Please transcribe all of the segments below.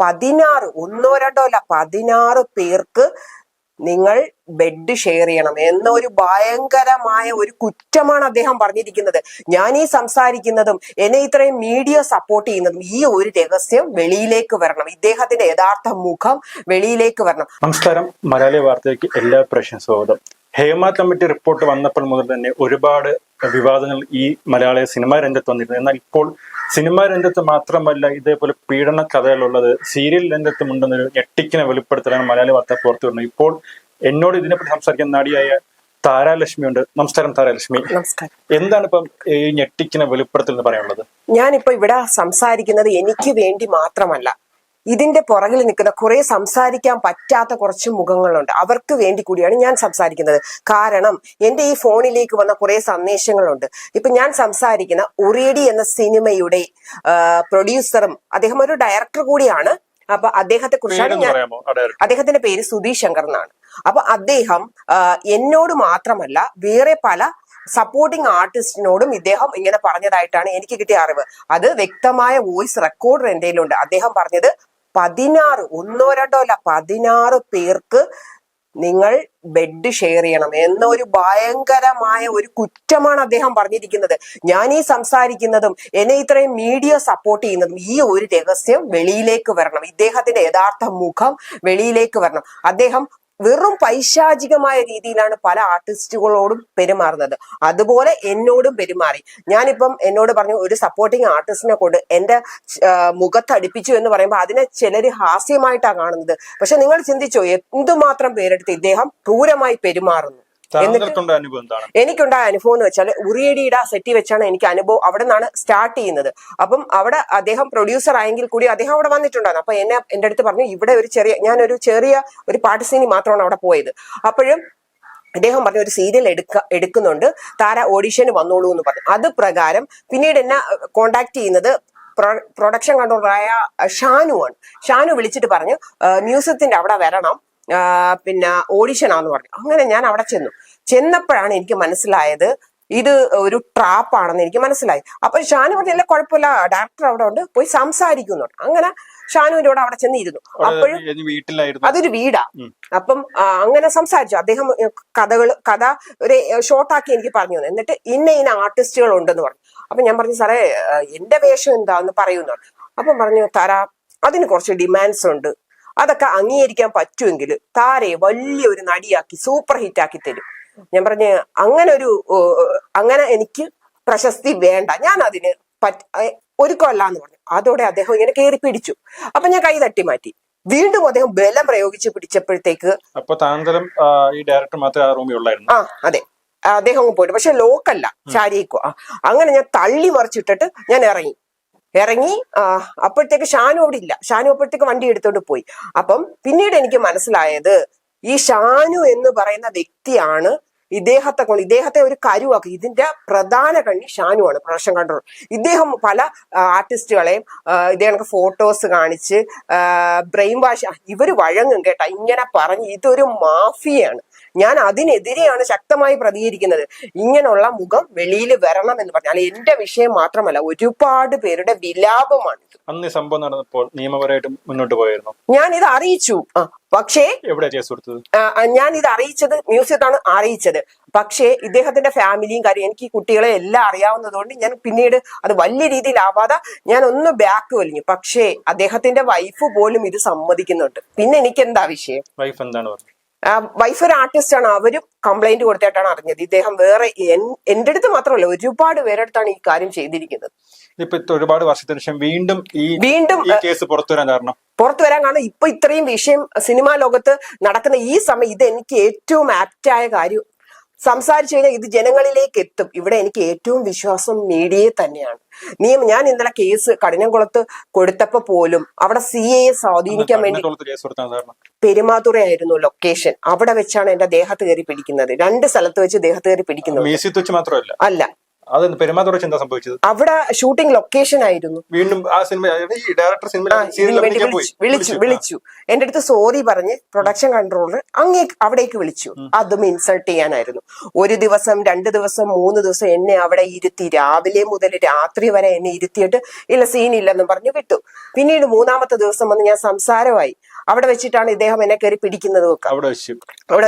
16 ഒന്നോ രണ്ടോ അല്ല 16 പേർക്ക് നിങ്ങൾ ബെഡ് ഷെയർ ചെയ്യണം എന്നൊരു ഭയങ്കരമായ ഒരു കുറ്റമാണ് അദ്ദേഹം പറഞ്ഞിരിക്കുന്നത്. ഞാൻ ഈ സംസാരിക്കുന്നതും എന്നെ ഇത്രയും മീഡിയ സപ്പോർട്ട് ചെയ്യുന്നതും ഈ ഒരു രഹസ്യം വെളിയിലേക്ക് വരണം, ഇദ്ദേഹത്തിന്റെ യഥാർത്ഥ മുഖം വെളിയിലേക്ക് വരണം. നമസ്കാരം, മലയാളി വാർത്തയ്ക്ക് എല്ലാ പ്രേക്ഷകർക്കും സ്വാഗതം. ഹേമ കമ്മിറ്റി റിപ്പോർട്ട് വന്നപ്പോൾ മുതൽ തന്നെ ഒരുപാട് വിവാദങ്ങൾ ഈ മലയാള സിനിമാ രംഗത്ത് വന്നിരുന്നു. എന്നാൽ ഇപ്പോൾ സിനിമാ രംഗത്ത് മാത്രമല്ല ഇതേപോലെ പീഡന കഥകളുള്ളത് സീരിയൽ രംഗത്തുമുണ്ടെന്നൊരു ഞെട്ടിക്കുന്ന വെളിപ്പെടുത്തലാണ് മലയാളി വാർത്ത പുറത്തു വരുന്നത്. ഇപ്പോൾ എന്നോട് ഇതിനെപ്പറ്റി സംസാരിക്കുന്ന നടിയായ താരാലക്ഷ്മി ഉണ്ട്. നമസ്കാരം താരാലക്ഷ്മി. നമസ്കാരം. എന്താണ് ഇപ്പം ഈ ഞെട്ടിക്കുന്ന വെളിപ്പെടുത്തൽ എന്ന് പറയാനുള്ളത്? ഞാനിപ്പോ ഇവിടെ സംസാരിക്കുന്നത് എനിക്ക് വേണ്ടി മാത്രമല്ല, ഇതിന്റെ പുറകിൽ നിൽക്കുന്ന കുറെ സംസാരിക്കാൻ പറ്റാത്ത കുറച്ച് മുഖങ്ങളുണ്ട്, അവർക്ക് വേണ്ടി കൂടിയാണ് ഞാൻ സംസാരിക്കുന്നത്. കാരണം എന്റെ ഈ ഫോണിലേക്ക് വന്ന കുറെ സന്ദേശങ്ങളുണ്ട്. ഇപ്പൊ ഞാൻ സംസാരിക്കുന്ന ഉറിയടി എന്ന സിനിമയുടെ പ്രൊഡ്യൂസറും അദ്ദേഹം ഒരു ഡയറക്ടർ കൂടിയാണ്. അപ്പൊ അദ്ദേഹത്തെ കുറിച്ചാണ് ഞാൻ, അദ്ദേഹത്തിന്റെ പേര് സുധീഷ് ശങ്കർ എന്നാണ്. അപ്പൊ അദ്ദേഹം എന്നോട് മാത്രമല്ല വേറെ പല സപ്പോർട്ടിംഗ് ആർട്ടിസ്റ്റിനോടും ഇദ്ദേഹം ഇങ്ങനെ പറഞ്ഞതായിട്ടാണ് എനിക്ക് കിട്ടിയ അറിവ്. അത് വ്യക്തമായ വോയിസ് റെക്കോർഡർ എന്റെ കയ്യിലുണ്ട്. അദ്ദേഹം പറഞ്ഞത് 16 ഒന്നോ രണ്ടോ അല്ല 16 പേർക്ക് നിങ്ങൾ ബെഡ് ഷെയർ ചെയ്യണം എന്നൊരു ഭയങ്കരമായ ഒരു കുറ്റമാണ് അദ്ദേഹം പറഞ്ഞിരിക്കുന്നത്. ഞാൻ ഈ സംസാരിക്കുന്നതും എന്നെ ഇത്രയും മീഡിയ സപ്പോർട്ട് ചെയ്യുന്നതും ഈ ഒരു രഹസ്യം വെളിയിലേക്ക് വരണം, ഇദ്ദേഹത്തിന്റെ യഥാർത്ഥ മുഖം വെളിയിലേക്ക് വരണം. അദ്ദേഹം വെറും പൈശാചികമായ രീതിയിലാണ് പല ആർട്ടിസ്റ്റുകളോടും പെരുമാറുന്നത്. അതുപോലെ എന്നോടും പെരുമാറി. ഞാനിപ്പം എന്നോട് പറഞ്ഞു ഒരു സപ്പോർട്ടിങ് ആർട്ടിസ്റ്റിനെ കൊണ്ട് എന്റെ മുഖത്തടിപ്പിച്ചു എന്ന് പറയുമ്പോൾ അതിനെ ചിലര് ഹാസ്യമായിട്ടാണ് കാണുന്നത്. പക്ഷെ നിങ്ങൾ ചിന്തിച്ചോ, എന്തുമാത്രം പേരെടുത്ത് ഇദ്ദേഹം ക്രൂരമായി പെരുമാറുന്നു. എനിക്കുണ്ടായ അനുഭവം എന്ന് വെച്ചാൽ ഉറിയടിയുടെ സെറ്റി വെച്ചാണ് എനിക്ക് അനുഭവം. അവിടെ നിന്നാണ് സ്റ്റാർട്ട് ചെയ്യുന്നത്. അപ്പം അവിടെ അദ്ദേഹം പ്രൊഡ്യൂസർ ആയെങ്കിൽ കൂടി അദ്ദേഹം അവിടെ വന്നിട്ടുണ്ടായിരുന്നു. അപ്പൊ എന്റെ അടുത്ത് പറഞ്ഞു ഇവിടെ ഞാനൊരു ചെറിയ ഒരു പാട്ട് സീനി മാത്രമാണ് അവിടെ പോയത്. അപ്പോഴും അദ്ദേഹം പറഞ്ഞു ഒരു സീരിയൽ എടുക്കുന്നുണ്ട്, താര ഓഡിഷന് വന്നോളൂ എന്ന് പറഞ്ഞു. അത് പ്രകാരം പിന്നീട് എന്നെ കോണ്ടാക്ട് ചെയ്യുന്നത് പ്രൊഡക്ഷൻ കൺട്രോളറായ ഷാനുവാണ്. ഷാനു വിളിച്ചിട്ട് പറഞ്ഞു മ്യൂസിയത്തിന്റെ അവിടെ വരണം, പിന്നെ ഓഡിഷനാന്ന് പറഞ്ഞു. അങ്ങനെ ഞാൻ അവിടെ ചെന്നപ്പോഴാണ് എനിക്ക് മനസ്സിലായത് ഇത് ഒരു ട്രാപ്പാണെന്ന് എനിക്ക് മനസ്സിലായി. അപ്പൊ ഷാനു പറഞ്ഞ കുഴപ്പമില്ല, ഡയറക്ടർ അവിടെ ഉണ്ട്, പോയി സംസാരിക്കുന്നുണ്ട്. അങ്ങനെ ഷാനുവിന്റെ കൂടെ അവിടെ ചെന്നിരുന്നു. അപ്പോഴും അതൊരു വീടാ. അപ്പം അങ്ങനെ സംസാരിച്ചു. അദ്ദേഹം കഥ ഒരു ഷോർട്ടാക്കി എനിക്ക് പറഞ്ഞു തന്നു. എന്നിട്ട് ഇന്ന ആർട്ടിസ്റ്റുകൾ ഉണ്ടെന്ന് പറഞ്ഞു. അപ്പൊ ഞാൻ പറഞ്ഞു സാറേ എന്റെ വേഷം എന്താന്ന് പറയുന്നു. അപ്പം പറഞ്ഞു താര അതിന് കുറച്ച് ഡിമാൻഡ്സ് ഉണ്ട്, അതൊക്കെ അംഗീകരിക്കാൻ പറ്റുമെങ്കിൽ താരയെ വലിയൊരു നടിയാക്കി സൂപ്പർ ഹിറ്റ് ആക്കി തരും. ഞാൻ പറഞ്ഞ് അങ്ങനെ എനിക്ക് പ്രശസ്തി വേണ്ട, ഞാൻ അതിന് ഒരുക്കമല്ല എന്ന് പറഞ്ഞു. അതോടെ അദ്ദേഹം ഇങ്ങനെ കയറി പിടിച്ചു. അപ്പൊ ഞാൻ കൈ തട്ടി മാറ്റി. വീണ്ടും അദ്ദേഹം ബലം പ്രയോഗിച്ച് പിടിച്ചപ്പോഴത്തേക്ക് ഈ ഡയറക്ടർ മാത്രമേ ആ റൂമിൽ ഉള്ളായിരുന്നു. അതെ, അദ്ദേഹം പോയിട്ട്, പക്ഷെ ലോക്കല്ല, ശാരീരിക്കോ. അങ്ങനെ ഞാൻ തള്ളി മറിച്ചിട്ടിട്ട് ഞാൻ ഇറങ്ങി. അപ്പോഴത്തേക്ക് ഷാനു അവിടെ ഇല്ല. ഷാനു അപ്പോഴത്തേക്ക് വണ്ടി എടുത്തോണ്ട് പോയി. അപ്പം പിന്നീട് എനിക്ക് മനസ്സിലായത് ഈ ഷാനു എന്ന് പറയുന്ന വ്യക്തിയാണ് ഇദ്ദേഹത്തെ ഒരു കരുവാക്കി. ഇതിന്റെ പ്രധാന കണ്ണി ഷാനുവാണ്, പ്രൊഡക്ഷൻ കൺട്രോളർ. ഇദ്ദേഹം പല ആർട്ടിസ്റ്റുകളെയും ഇദ്ദേഹം ഫോട്ടോസ് കാണിച്ച് ബ്രെയിൻ വാഷ്, ഇവര് വഴങ്ങും കേട്ടാ ഇങ്ങനെ പറഞ്ഞ്. ഇതൊരു മാഫിയാണ്. ഞാൻ അതിനെതിരെയാണ് ശക്തമായി പ്രതികരിക്കുന്നത്. ഇങ്ങനെയുള്ള മുഖം വെളിയിൽ വരണം എന്ന് പറഞ്ഞാൽ എന്റെ വിഷയം മാത്രമല്ല, ഒരുപാട് പേരുടെ വിലാപമാണ്. അന്ന് സംഭവം നടന്നപ്പോൾ നിയമപരമായിട്ട് മുന്നോട്ട് പോയിരുന്നു. ഞാൻ ഇത് അറിയിച്ചു. പക്ഷേ ഞാൻ ഇത് അറിയിച്ചത് മ്യൂസിയത്താണ് അറിയിച്ചത്. പക്ഷേ ഇദ്ദേഹത്തിന്റെ ഫാമിലിയും കാര്യം എനിക്ക് കുട്ടികളെ എല്ലാം അറിയാവുന്നതുകൊണ്ട് ഞാൻ പിന്നീട് അത് വലിയ രീതിയിലാവാതെ ഞാൻ ഒന്ന് ബാക്ക് വലിഞ്ഞു. പക്ഷേ അദ്ദേഹത്തിന്റെ വൈഫ് പോലും ഇത് സമ്മതിക്കുന്നുണ്ട്. പിന്നെ എനിക്ക് എന്താ വിഷയം? വൈഫ് എന്താണ് പറഞ്ഞത്? വൈഫ് ഒരു ആർട്ടിസ്റ്റ് ആണ്. അവരും കംപ്ലൈന്റ് കൊടുത്തിട്ടാണ് അറിഞ്ഞത്. ഇദ്ദേഹം വേറെ എന്റെ അടുത്ത് മാത്രമല്ല ഒരുപാട് പേരുടെ അടുത്താണ് ഈ കാര്യം ചെയ്തിരിക്കുന്നത്. ഒരുപാട് വർഷത്തിന് ശേഷം വീണ്ടും കേസ് പുറത്തു വരാൻ കാരണം ഇപ്പൊ ഇത്രയും വിഷയം സിനിമാ ലോകത്ത് നടക്കുന്ന ഈ സമയം ഇത് എനിക്ക് ഏറ്റവും ആപ്റ്റായ കാര്യം. സംസാരിച്ചു കഴിഞ്ഞാൽ ഇത് ജനങ്ങളിലേക്ക് എത്തും. ഇവിടെ എനിക്ക് ഏറ്റവും വിശ്വാസം മീഡിയയെ തന്നെയാണ്. ഞാൻ ഇന്നലെ കേസ് കഠിനംകുളത്ത് കൊടുത്തപ്പോ പോലും അവിടെ CA സ്വാധീനിക്കാൻ വേണ്ടി പെരുമാതുറയായിരുന്നു ലൊക്കേഷൻ. അവിടെ വെച്ചാണ് എന്റെ ദേഹത്ത് കയറി പിടിക്കുന്നത്. 2 സ്ഥലത്ത് വെച്ച് ദേഹത്ത് കയറി പിടിക്കുന്നത്. അല്ല, അത് പെരുമാതുറച്ച് എന്താ സംഭവിച്ചത്? അവിടെ ഷൂട്ടിംഗ് ലൊക്കേഷൻ ആയിരുന്നു. വീണ്ടും ആ സിനിമ ഈ ഡയറക്ടർ ഇതിനു വേണ്ടി വിളിച്ചു എന്റെ അടുത്ത് സോറി പറഞ്ഞ് പ്രൊഡക്ഷൻ കൺട്രോളർ അവിടേക്ക് വിളിച്ചു. അതും ഇൻസൾട്ട് ചെയ്യാനായിരുന്നു. 1 ദിവസം 2 ദിവസം 3 ദിവസം എന്നെ അവിടെ ഇരുത്തി, രാവിലെ മുതൽ രാത്രി വരെ എന്നെ ഇരുത്തിയിട്ട് ഇല്ല സീനില്ലെന്നും പറഞ്ഞു വിട്ടു. പിന്നീട് 3-ാമത്തെ ദിവസം വന്ന് ഞാൻ സംസാരമായി. അവിടെ വെച്ചിട്ടാണ് ഇദ്ദേഹം എന്നെ കയറി പിടിക്കുന്നതും ഒക്കെ. അവിടെ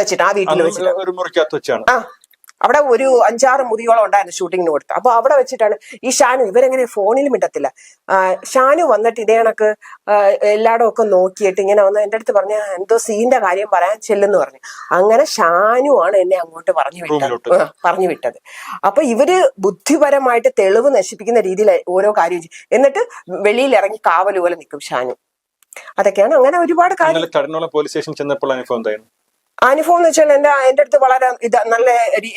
വെച്ചിട്ട് ആ വീട്ടിൽ വെച്ചിട്ട് അവിടെ ഒരു 5-6 മുറിയോളം ഉണ്ടായിരുന്നു ഷൂട്ടിങ്ങിന് കൊടുത്ത്. അപ്പൊ അവിടെ വെച്ചിട്ടാണ് ഈ ഷാനു, ഇവരെങ്ങനെ ഫോണിൽ മിണ്ടത്തില്ല, ഷാനു വന്നിട്ട് ഇതേ കണക്ക് എല്ലായിടും ഒക്കെ നോക്കിയിട്ട് ഇങ്ങനെ വന്ന് എന്റെ അടുത്ത് പറഞ്ഞ എന്തോ സീന്റെ കാര്യം പറയാൻ ചെല്ലെന്ന് പറഞ്ഞു. അങ്ങനെ ഷാനു ആണ് എന്നെ അങ്ങോട്ട് പറഞ്ഞു വിട്ടത്. അപ്പൊ ഇവര് ബുദ്ധിപരമായിട്ട് തെളിവ് നശിപ്പിക്കുന്ന രീതിയിൽ ഓരോ കാര്യം എന്നിട്ട് വെളിയിൽ ഇറങ്ങി കാവല് പോലെ നിൽക്കും ഷാനു. അതൊക്കെയാണ്. അങ്ങനെ ഒരുപാട് കാര്യം. പോലീസ് സ്റ്റേഷൻ ചെന്നപ്പോൾ അനുഭവം എന്തായിരുന്നു? അനുഭവം എന്ന് വെച്ചാൽ എന്റെ അടുത്ത് വളരെ നല്ല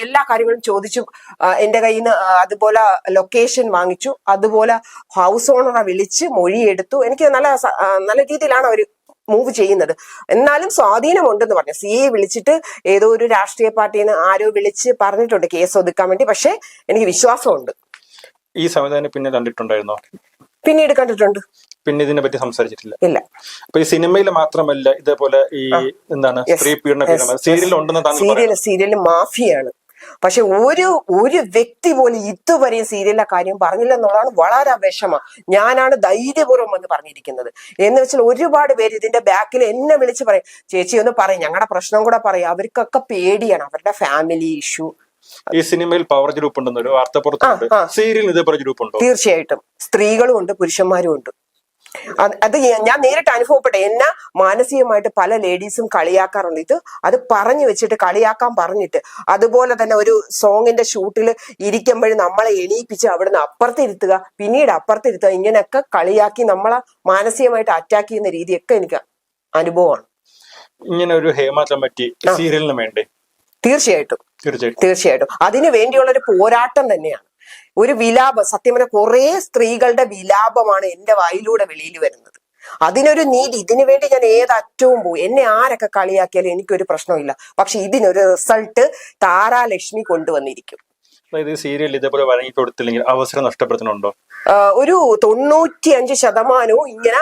എല്ലാ കാര്യങ്ങളും ചോദിച്ചു. എന്റെ കയ്യിൽ നിന്ന് അതുപോലെ ലൊക്കേഷൻ വാങ്ങിച്ചു, അതുപോലെ ഹൗസ് ഓണറെ വിളിച്ച് മൊഴിയെടുത്തു. എനിക്ക് നല്ല രീതിയിലാണ് അവർ മൂവ് ചെയ്യുന്നത്. എന്നാലും സ്വാധീനമുണ്ടെന്ന് പറഞ്ഞു. CA വിളിച്ചിട്ട് ഏതോ ഒരു രാഷ്ട്രീയ പാർട്ടിയിൽ നിന്ന് ആരോ വിളിച്ച് പറഞ്ഞിട്ടുണ്ട് കേസ് ഒതുക്കാൻ വേണ്ടി. പക്ഷെ എനിക്ക് വിശ്വാസമുണ്ട്. ഈ സംവിധാനം പിന്നെ കണ്ടിട്ടുണ്ടായിരുന്നോ? പിന്നീട് കണ്ടിട്ടുണ്ട്. പിന്നെ ഇതിനെ പറ്റി സംസാരിച്ചിട്ടില്ല. ഇല്ല. അപ്പൊ ഈ സിനിമയിൽ മാത്രമല്ല ഇതേപോലെ ഈ എന്താണ് സ്ത്രീ പീഡന സീരിയൽ മാഫിയാണ്. പക്ഷെ ഒരു വ്യക്തി പോലും ഇതുവരെയും സീരിയലിലെ കാര്യം പറഞ്ഞില്ലെന്നുള്ളതാണ് വളരെ വിഷമം. ഞാനാണ് ധൈര്യപൂർവ്വം എന്ന് പറഞ്ഞിരിക്കുന്നത്. എന്ന് വെച്ചാൽ ഒരുപാട് പേര് ഇതിന്റെ ബാക്കിൽ എന്നെ വിളിച്ച് പറയും, ചേച്ചി ഒന്ന് പറയും, ഞങ്ങളുടെ പ്രശ്നം കൂടെ പറയും. അവർക്കൊക്കെ പേടിയാണ്, അവരുടെ ഫാമിലി ഇഷ്യൂ. ഈ സിനിമയിൽ പവർ ഗ്രൂപ്പ് ഉണ്ടെന്നൊരു വാർത്ത പുറത്തുണ്ട്. സീരിയൽ ഇതേപോലെ ഗ്രൂപ്പ് ഉണ്ടോ? തീർച്ചയായിട്ടും. സ്ത്രീകളും ഉണ്ട്, പുരുഷന്മാരും ഉണ്ട്. അത് ഞാൻ നേരിട്ട് അനുഭവപ്പെട്ടെ. എന്നെ മാനസികമായിട്ട് പല ലേഡീസും കളിയാക്കാറുണ്ട്. അത് പറഞ്ഞു വെച്ചിട്ട് കളിയാക്കാൻ പറഞ്ഞിട്ട്, അതുപോലെ തന്നെ ഒരു സോങ്ങിന്റെ ഷൂട്ടിൽ ഇരിക്കുമ്പോഴും നമ്മളെ എണീപ്പിച്ച് അവിടുന്ന് അപ്പുറത്തിരുത്തുക, പിന്നീട് അപ്പുറത്തിരുത്തുക, ഇങ്ങനെയൊക്കെ കളിയാക്കി നമ്മളെ മാനസികമായിട്ട് അറ്റാക്ക് ചെയ്യുന്ന രീതിയൊക്കെ എനിക്ക് അനുഭവമാണ്. ഇങ്ങനെ ഒരു ഹേമ കമ്മിറ്റി സീരിയലിന് വേണ്ടേ? തീർച്ചയായിട്ടും അതിനു വേണ്ടിയുള്ള ഒരു പോരാട്ടം തന്നെയാണ്. ഒരു വിലാപം, സത്യം പറഞ്ഞാൽ കുറെ സ്ത്രീകളുടെ വിലാപമാണ് എന്റെ വായിലൂടെ വെളിയിൽ വരുന്നത്. അതിനൊരു നീതി, ഇതിനു വേണ്ടി ഞാൻ ഏതറ്റവും പോയി. എന്നെ ആരൊക്കെ കളിയാക്കിയാലും എനിക്കൊരു പ്രശ്നമില്ല. പക്ഷെ ഇതിനൊരു റിസൾട്ട് താരാലക്ഷ്മി കൊണ്ടുവന്നിരിക്കും. സീരിയൽ ഇതേപോലെ വഴങ്ങി കൊടുത്തില്ലെങ്കിൽ അവസരം നഷ്ടപ്പെടുത്തുന്നുണ്ടോ? ഒരു 95% ഇങ്ങനെ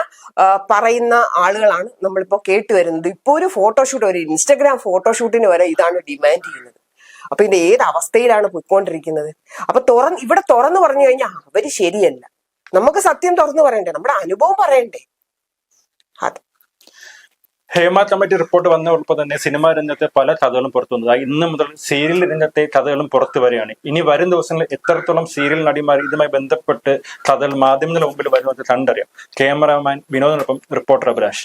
പറയുന്ന ആളുകളാണ് നമ്മളിപ്പോ കേട്ടുവരുന്നത്. ഇപ്പൊ ഒരു ഫോട്ടോഷൂട്ട്, ഒരു ഇൻസ്റ്റഗ്രാം ഫോട്ടോഷൂട്ടിന് വരെ ഇതാണ് ഡിമാൻഡ് ചെയ്യുന്നത്. അപ്പൊ ഇത് ഏത് അവസ്ഥയിലാണ് പോയിക്കൊണ്ടിരിക്കുന്നത്? അപ്പൊ ഇവിടെ തുറന്നു പറഞ്ഞു കഴിഞ്ഞാൽ അവര് ശരിയല്ല. നമുക്ക് സത്യം തുറന്നു പറയണ്ടേ, നമ്മുടെ അനുഭവം പറയണ്ടേ. അത് ഹേമ കമ്മിറ്റി റിപ്പോർട്ട് വന്നപ്പോൾ തന്നെ സിനിമാ രംഗത്തെ പല കഥകളും പുറത്തു വന്നത്. ഇന്ന് മുതൽ സീരിയൽ രംഗത്തെ കഥകളും പുറത്തു വരികയാണ്. ഇനി വരും ദിവസങ്ങളിൽ എത്രത്തോളം സീരിയൽ നടിമാർ ഇതുമായി ബന്ധപ്പെട്ട് കഥകൾ മാധ്യമങ്ങളുടെ മുമ്പിൽ വരുന്നത് കണ്ടറിയാം. ക്യാമറാമാൻ വിനോദിനൊപ്പം റിപ്പോർട്ടർ അഭിലാഷ്.